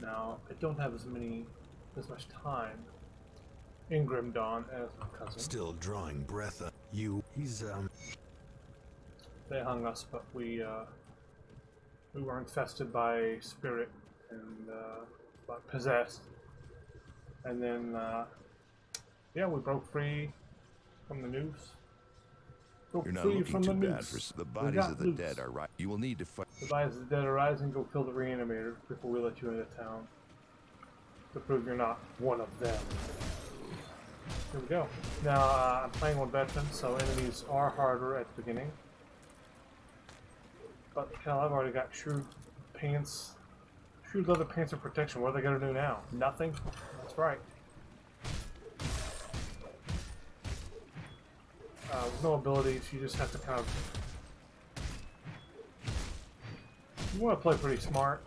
Now, I don't have as much time in Grim Dawn as my cousin. Still drawing breath. He's They hung us, but we were infested by a spirit and possessed. And then, yeah, we broke free from the noose. You're not looking too bad for the bodies of the dead are right. You will need to fight. The bodies of the dead are rising. Go kill the reanimator before we let you into town. To prove you're not one of them. Here we go. Now, I'm playing on veteran, so enemies are harder at the beginning. But hell, I've already got shrewd pants. Shrewd leather pants of protection. What are they going to do now? Nothing? That's right. With no abilities, you just have to kind of... You want to play pretty smart.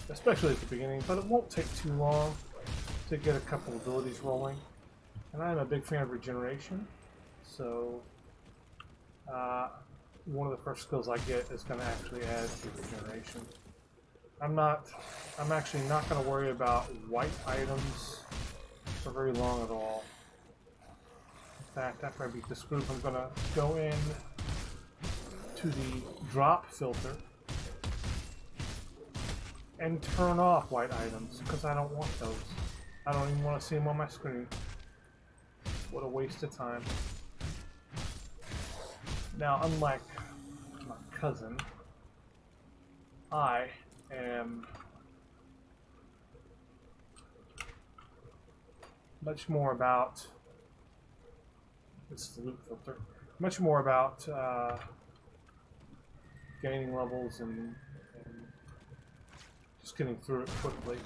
Especially at the beginning, but it won't take too long to get a couple abilities rolling. And I'm a big fan of regeneration, so one of the first skills I get is going to actually add to regeneration. I'm actually not going to worry about white items for very long at all. In fact, after I beat this group, I'm going to go in to the drop filter and turn off white items, because I don't want those. I don't even want to see them on my screen. What a waste of time. Now, unlike my cousin, I am much more about, this is the loot filter, much more about gaining levels and just getting through it quickly.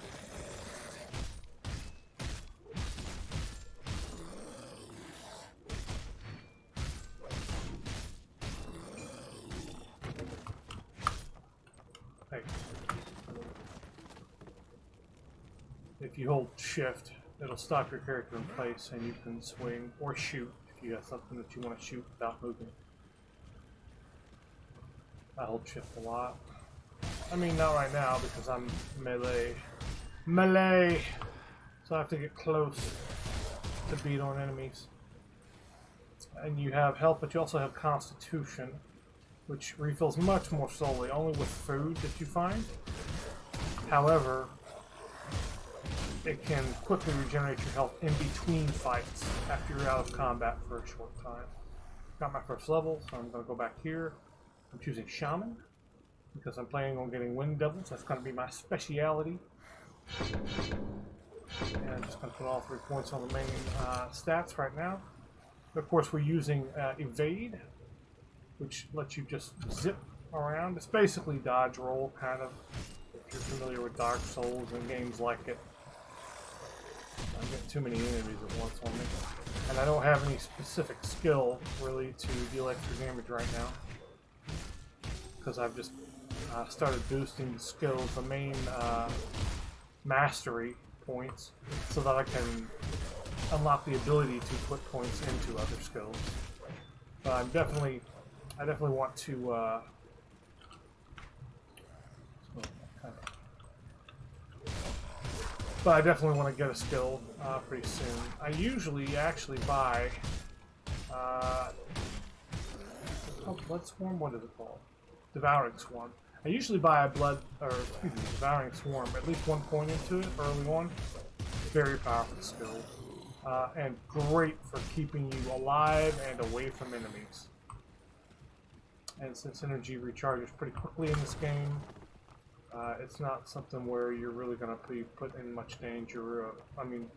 Hey. If you hold shift, it'll stop your character in place and you can swing or shoot if you got something that you want to shoot without moving. I hold shift a lot. I mean, not right now because I'm melee. Melee! So I have to get close to beat on enemies. And you have health, but you also have constitution, which refills much more slowly, only with food that you find. However, it can quickly regenerate your health in between fights after you're out of combat for a short time. Got my first level, so I'm going to go back here. I'm choosing Shaman, because I'm planning on getting Wind Devils. That's going to be my speciality. And I'm just going to put all 3 points on the main stats right now. Of course, we're using Evade, which lets you just zip around. It's basically dodge roll, kind of, if you're familiar with Dark Souls and games like it. I'm getting too many enemies at once on me. And I don't have any specific skill, really, to deal extra damage right now. Because I've just started boosting the skills, the main mastery points, so that I can unlock the ability to put points into other skills. But I definitely want to but I definitely want to get a skill pretty soon. I usually actually buy Blood Swarm, what is it called? Devouring Swarm. I usually buy a Devouring Swarm, at least 1 point into it early on. Very powerful skill. And great for keeping you alive and away from enemies. And since energy recharges pretty quickly in this game, it's not something where you're really going to be put in much danger. I mean,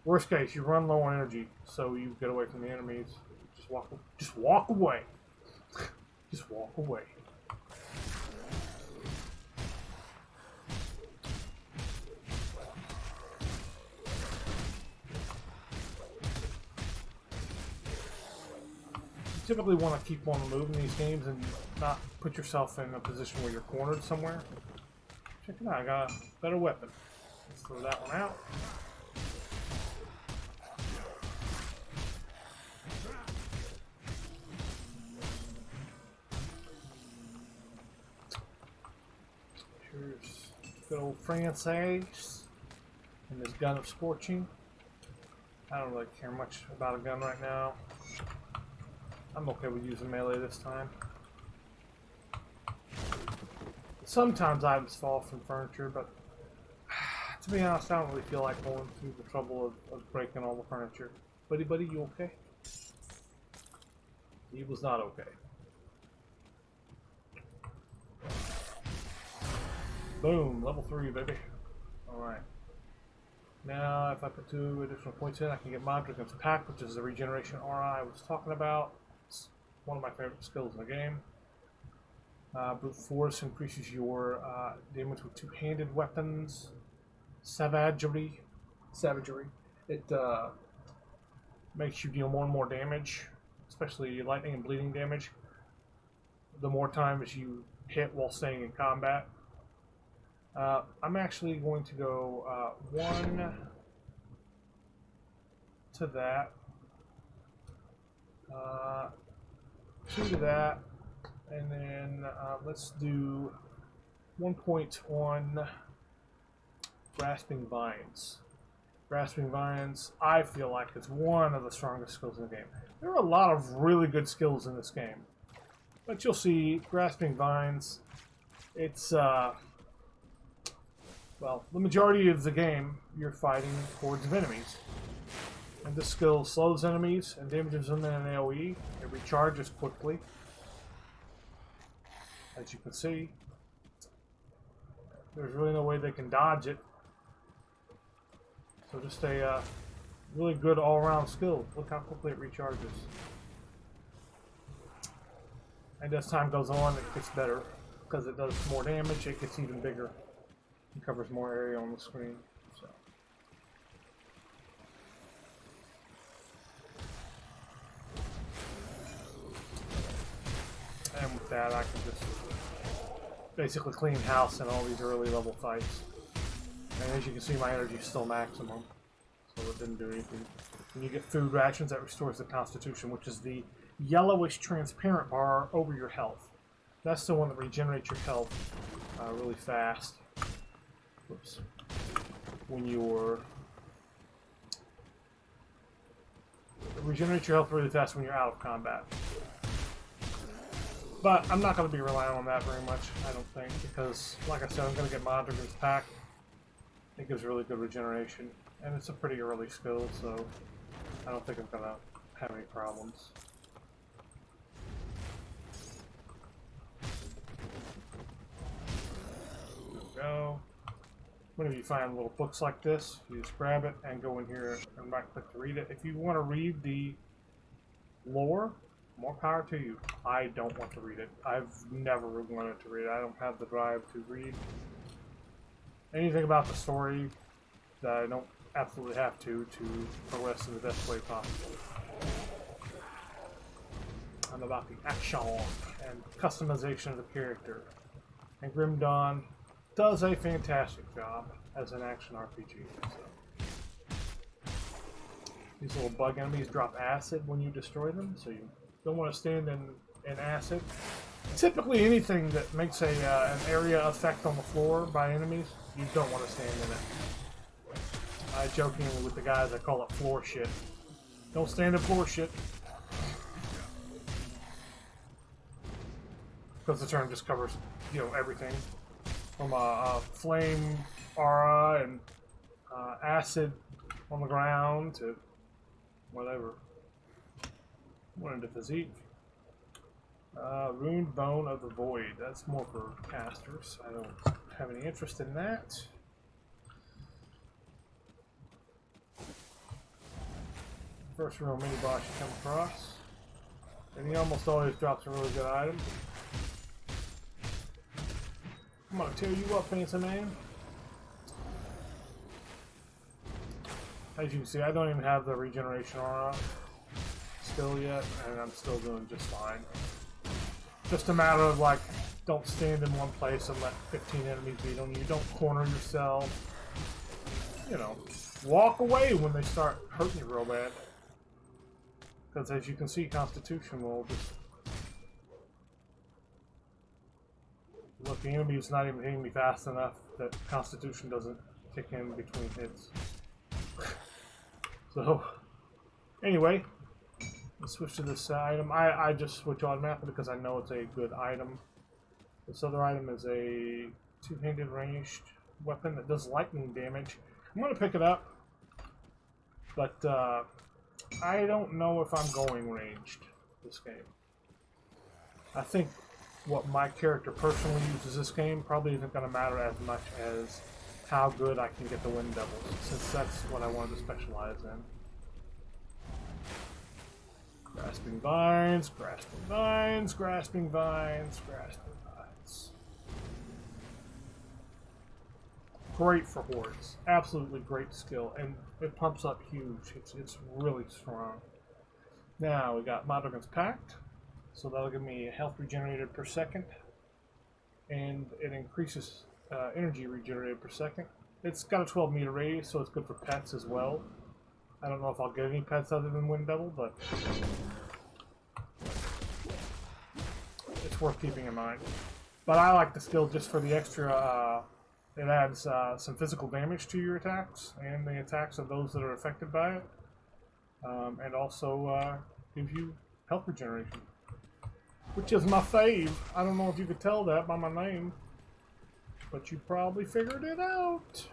worst case, you run low on energy, so you get away from the enemies. Just walk away. Just walk away. You typically want to keep on the move in these games and not put yourself in a position where you're cornered somewhere. Check it out, I got a better weapon. Let's throw that one out. Here's Good old Francis and his gun of scorching. I don't really care much about a gun right now. I'm okay with using melee this time. Sometimes items fall from furniture, but to be honest, I don't really feel like going through the trouble of breaking all the furniture. Buddy, you okay? He was not okay. Boom, level 3, baby. Alright. Now, if I put 2 additional points in, I can get BenRegen's Pack, which is the regeneration aura I was talking about. It's one of my favorite skills in the game. Brute Force increases your damage with 2-handed weapons. Savagery. It makes you deal more and more damage, especially lightning and bleeding damage, the more times you hit while staying in combat. I'm actually going to go 1 to that, 2 to that, and then let's do 1 point on Grasping Vines. Grasping Vines, I feel like it's one of the strongest skills in the game. There are a lot of really good skills in this game, but you'll see Grasping Vines, it's well, the majority of the game you're fighting hordes of enemies, and this skill slows enemies and damages them in an AoE. It recharges quickly, as you can see. There's really no way they can dodge it. So just a really good all-around skill. Look how quickly it recharges. And as time goes on, it gets better. Because it does more damage, it gets even bigger. It covers more area on the screen. So. And with that, I can just basically clean house in all these early level fights. And as you can see, my energy is still maximum, so it didn't do anything. When you get food rations, that restores the constitution, which is the yellowish transparent bar over your health. That's the one that regenerates your health really fast. Whoops. When you're... It regenerates your health really fast when you're out of combat. But I'm not going to be relying on that very much, I don't think, because, like I said, I'm going to get BenRegen's Pack. It gives really good regeneration, and it's a pretty early skill, so I don't think I'm going to have any problems. There we go. Whenever you find little books like this, you just grab it and go in here and right-click to read it. If you want to read the lore, more power to you. I don't want to read it. I've never wanted to read it. I don't have the drive to read anything about the story that I don't absolutely have to progress in the best way possible. I'm about the action and customization of the character. And Grim Dawn does a fantastic job as an action RPG. So. These little bug enemies drop acid when you destroy them, so you don't want to stand in acid. Typically anything that makes an area effect on the floor by enemies, you don't want to stand in it. I jokingly with the guys, I call it floor shit. Don't stand in floor shit. Because the term just covers, you know, everything. From a flame aura and acid on the ground to whatever. Went into physique. Ruined Bone of the Void. That's more for casters. I don't have any interest in that. First real mini boss you come across. And he almost always drops a really good item. I'm gonna tear you up, fancy man. As you can see, I don't even have the regeneration aura skill yet, and I'm still doing just fine. Just a matter of, like, don't stand in one place and let 15 enemies beat on you. Don't corner yourself. You know, walk away when they start hurting you real bad. Because as you can see, Constitution will just look The enemy's not even hitting me fast enough that Constitution doesn't kick in between hits. So, anyway, let's switch to this item. I just switch automatically because I know it's a good item. This other item is a two-handed ranged weapon that does lightning damage. I'm going to pick it up, but I don't know if I'm going ranged this game. I think what my character personally uses this game probably isn't going to matter as much as how good I can get the wind devils, since that's what I wanted to specialize in. Grasping vines, grasping vines, grasping vines, grasping vines. Great for hordes. Absolutely great skill, and it pumps up huge. It's really strong. Now we got Mondragon's Pact, so that'll give me health regenerated per second, and it increases energy regenerated per second. It's got a 12-meter radius, so it's good for pets as well. I don't know if I'll get any pets other than Wind Devil, but it's worth keeping in mind. But I like the skill just for the extra. It adds some physical damage to your attacks and the attacks of those that are affected by it, and also gives you health regeneration, which is my fave. I don't know if you could tell that by my name, but you probably figured it out.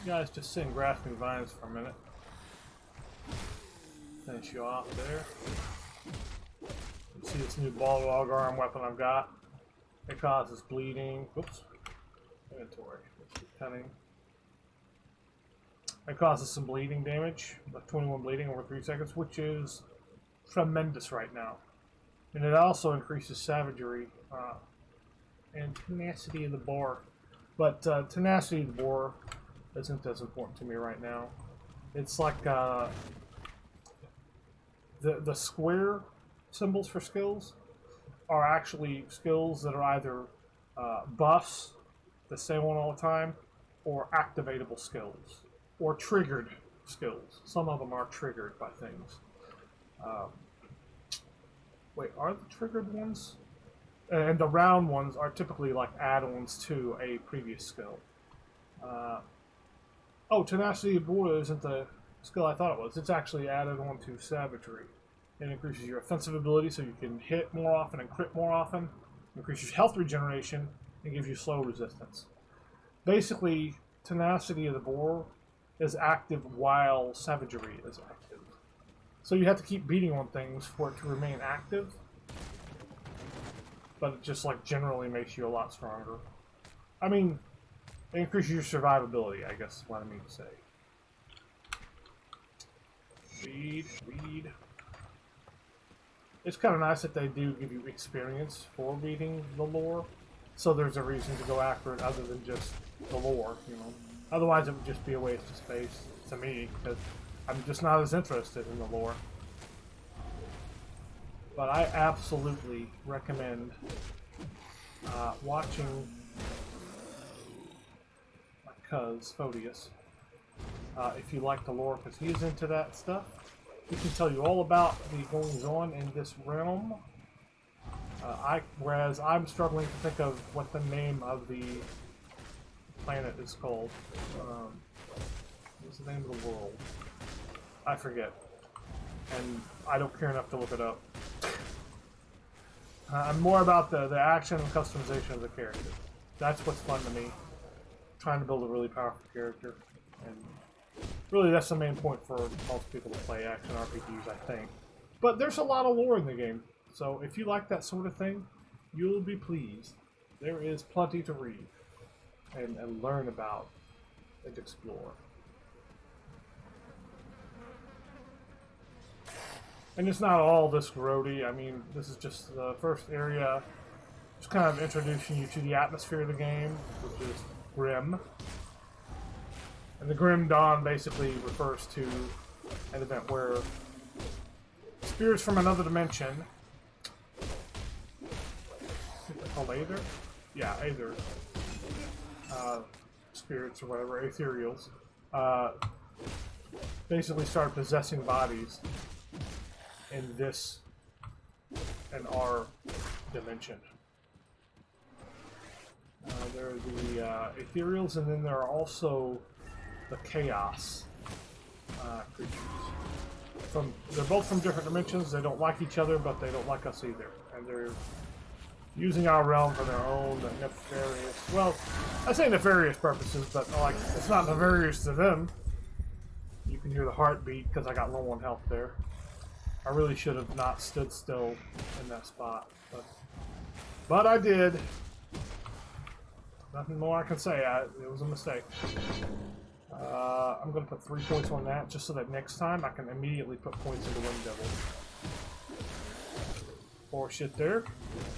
You guys just sit and grasping vines for a minute. Finish you off there. You see this new ball log arm weapon I've got? It causes bleeding. Oops. Inventory. Let's keep cutting. It causes some bleeding damage, like 21 bleeding over 3 seconds, which is tremendous right now. And it also increases savagery and tenacity of the boar. But tenacity of the boar isn't as important to me right now. It's like the square symbols for skills are actually skills that are either buffs that stay on all the time, or activatable skills, or triggered skills. Some of them are triggered by things. Wait, are the triggered ones? And the round ones are typically like add-ons to a previous skill. Oh, Tenacity of Boar isn't the skill I thought it was. It's actually added on to Savagery. It increases your offensive ability so you can hit more often and crit more often. It increases health regeneration and gives you slow resistance. Basically, Tenacity of the Boar is active while Savagery is active. So you have to keep beating on things for it to remain active. But it just like generally makes you a lot stronger. I mean, it increases your survivability, I guess is what I mean to say. Read. It's kind of nice that they do give you experience for reading the lore. So there's a reason to go after it other than just the lore, you know. Otherwise it would just be a waste of space to me, because I'm just not as interested in the lore. But I absolutely recommend watching my cuz, Photius, if you like the lore, because he is into that stuff. He can tell you all about the goings-on in this realm. Whereas I'm struggling to think of what the name of the planet is called. What's the name of the world? I forget. And I don't care enough to look it up. I'm more about the action and customization of the character. That's what's fun to me. Trying to build a really powerful character. And really that's the main point for most people to play action RPGs, I think. But there's a lot of lore in the game. So if you like that sort of thing, you'll be pleased. There is plenty to read and learn about and explore. And it's not all this grody. I mean, this is just the first area. Just kind of introducing you to the atmosphere of the game, which is grim. And the Grim Dawn basically refers to an event where spirits from another dimension, called Aether? Yeah, Aether. Spirits or whatever, ethereals, basically start possessing bodies in this and our dimension. There are the ethereals, and then there are also the chaos creatures. They're both from different dimensions. They don't like each other, but they don't like us either. And they're using our realm for their own nefarious, well, I say nefarious purposes, but like it's not nefarious to them. You can hear the heartbeat because I got low on health there. I really should have not stood still in that spot, but I did. Nothing more I can say. It was a mistake. I'm going to put 3 points on that just so that next time I can immediately put points into Wind Devil. 4 shit there.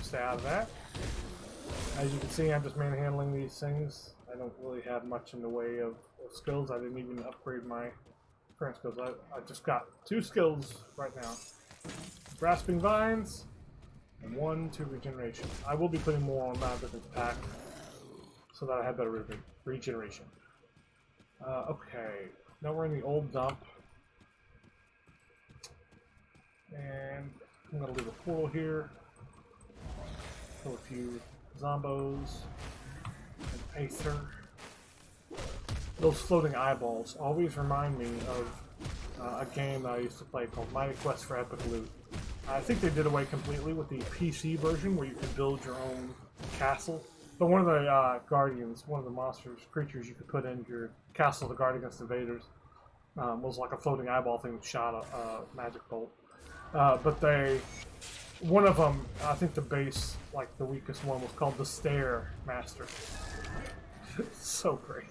Stay out of that. As you can see, I'm just manhandling these things. I don't really have much in the way of skills. I didn't even upgrade my current skills. I just got 2 skills right now. Grasping Vines and 1 to Regeneration. I will be putting more on my different pack so that I have better regeneration. Okay, now we're in the old dump. And I'm going to leave a portal here. Kill a few zombos. And Aether. Those floating eyeballs always remind me of a game that I used to play called Mighty Quest for Epic Loot. I think they did away completely with the PC version where you could build your own castle. But one of the guardians, one of the monsters, creatures you could put in your castle to guard against invaders, was like a floating eyeball thing that shot a magic bolt. But one of them, I think the base, like the weakest one, was called the Stair Master. So great.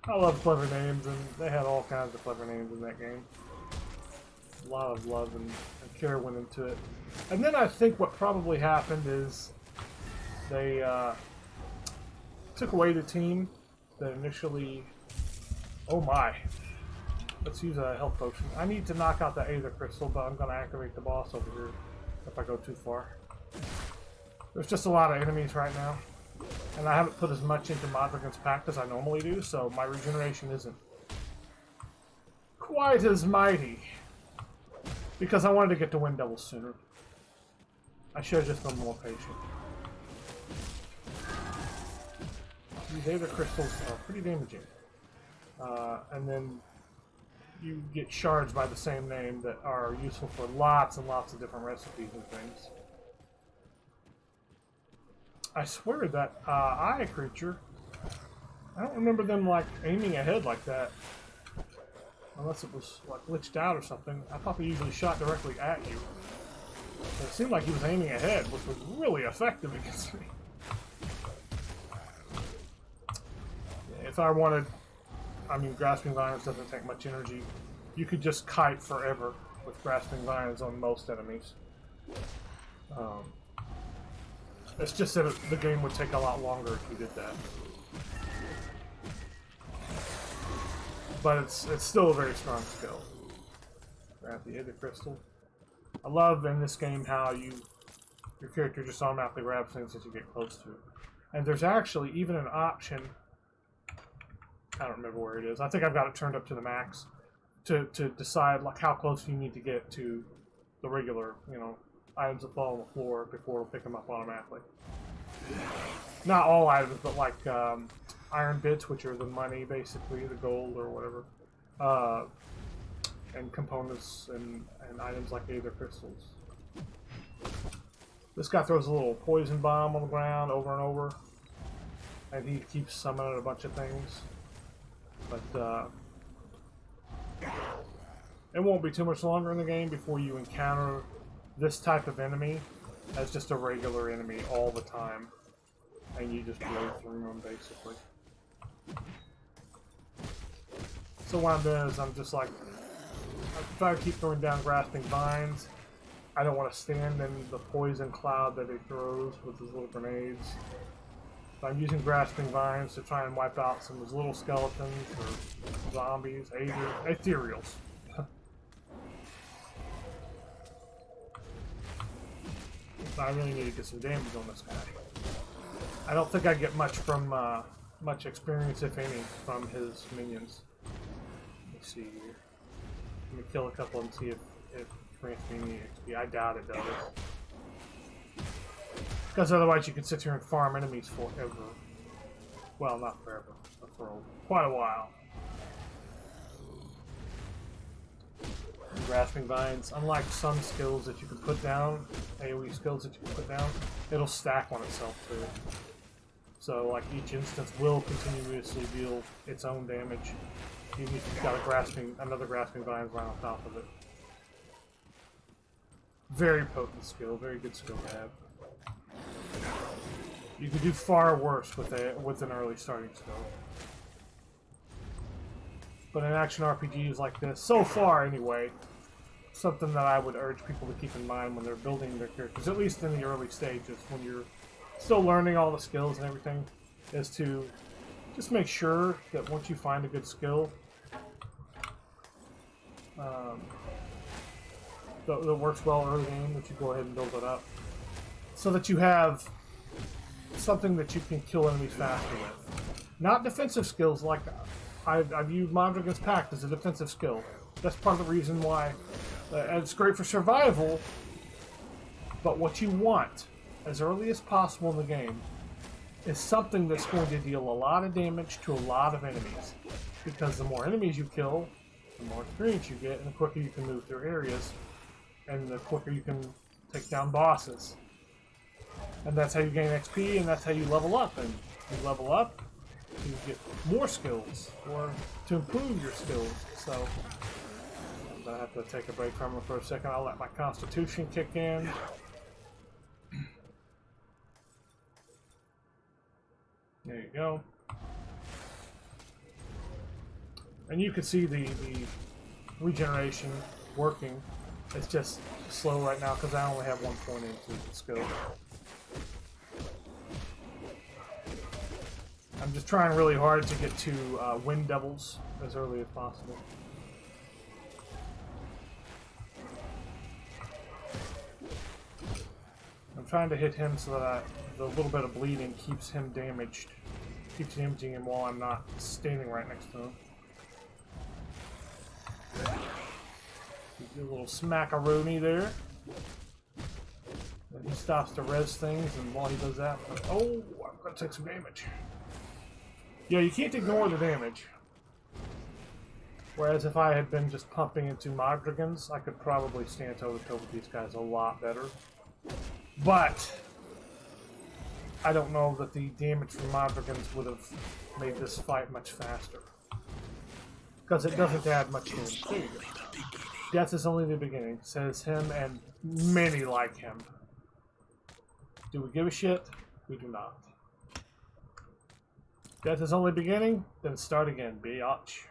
I love clever names, and they had all kinds of clever names in that game. A lot of love and care went into it. And then I think what probably happened is they took away the team that initially... Oh my. Let's use a health potion. I need to knock out the Aether Crystal, but I'm going to activate the boss over here if I go too far. There's just a lot of enemies right now. And I haven't put as much into BenRegen's pack as I normally do, so my regeneration isn't quite as mighty. Because I wanted to get to Wind Devil sooner. I should have just been more patient. These Aether Crystals are pretty damaging. And then you get shards by the same name that are useful for lots and lots of different recipes and things. I swear that eye creature, I don't remember them like aiming ahead like that. Unless it was like glitched out or something. I thought they usually shot directly at you. But it seemed like he was aiming ahead, which was really effective against me. If I wanted, I mean, Grasping Vines doesn't take much energy. You could just kite forever with Grasping Vines on most enemies. It's just that the game would take a lot longer if you did that. But it's still a very strong skill. Grab the Aether Crystal. I love in this game how your character just automatically grabs things that you get close to. And there's actually even an option, I don't remember where it is. I think I've got it turned up to the max to decide like how close you need to get to the regular, you know, items that fall on the floor before it'll pick them up automatically. Not all items, but like iron bits, which are the money, basically, the gold or whatever, and components and items like Aether Crystals. This guy throws a little poison bomb on the ground over and over, and he keeps summoning a bunch of things. But it won't be too much longer in the game before you encounter this type of enemy as just a regular enemy all the time, and you just blow through them basically. So what I'm doing is I'm just like, I try to keep throwing down Grasping Vines. I don't want to stand in the poison cloud that he throws with his little grenades. So I'm using Grasping Vines to try and wipe out some of his little skeletons or zombies, ethereals. I really need to get some damage on this guy. I don't think I get much from much experience, if any, from his minions. Let me see here. Let me kill a couple and see if grants me any XP. I doubt it does. Because otherwise you could sit here and farm enemies forever. Well, not forever, but for quite a while. Grasping Vines, unlike some skills that you can put down, AoE skills that you can put down, it'll stack on itself too. So like each instance will continuously deal its own damage, even if you've got another Grasping Vines right on top of it. Very potent skill, very good skill to have. You could do far worse with an early starting skill. But in action RPGs like this, so far anyway, something that I would urge people to keep in mind when they're building their characters, at least in the early stages, when you're still learning all the skills and everything, is to just make sure that once you find a good skill that works well early game, that you go ahead and build it up, so that you have something that you can kill enemies faster with. Not defensive skills like I view Mondragon's Pact as a defensive skill. That's part of the reason why it's great for survival, but what you want as early as possible in the game is something that's going to deal a lot of damage to a lot of enemies. Because the more enemies you kill, the more experience you get, and the quicker you can move through areas, and the quicker you can take down bosses. And that's how you gain XP, and that's how you level up. And you level up, you get more skills, or to improve your skills. So I'm gonna have to take a break from it for a second. I'll let my constitution kick in. There you go. And you can see the regeneration working. It's just slow right now because I only have 1 point into the skill. I'm just trying really hard to get to Wind Devils as early as possible. I'm trying to hit him so that the little bit of bleeding keeps him damaged. Keeps damaging him while I'm not standing right next to him. Do a little smack-a-rooney there. And he stops to res things, and while he does that, oh, I'm gonna take some damage. Yeah, you can't ignore the damage. Whereas if I had been just pumping into Mondragons, I could probably stand toe-to-toe with these guys a lot better. But I don't know that the damage from Mondragons would have made this fight much faster. Because it doesn't add much damage. There you go. Death is only the beginning, says him and many like him. Do we give a shit? We do not. Death is only beginning, then start again, biatch.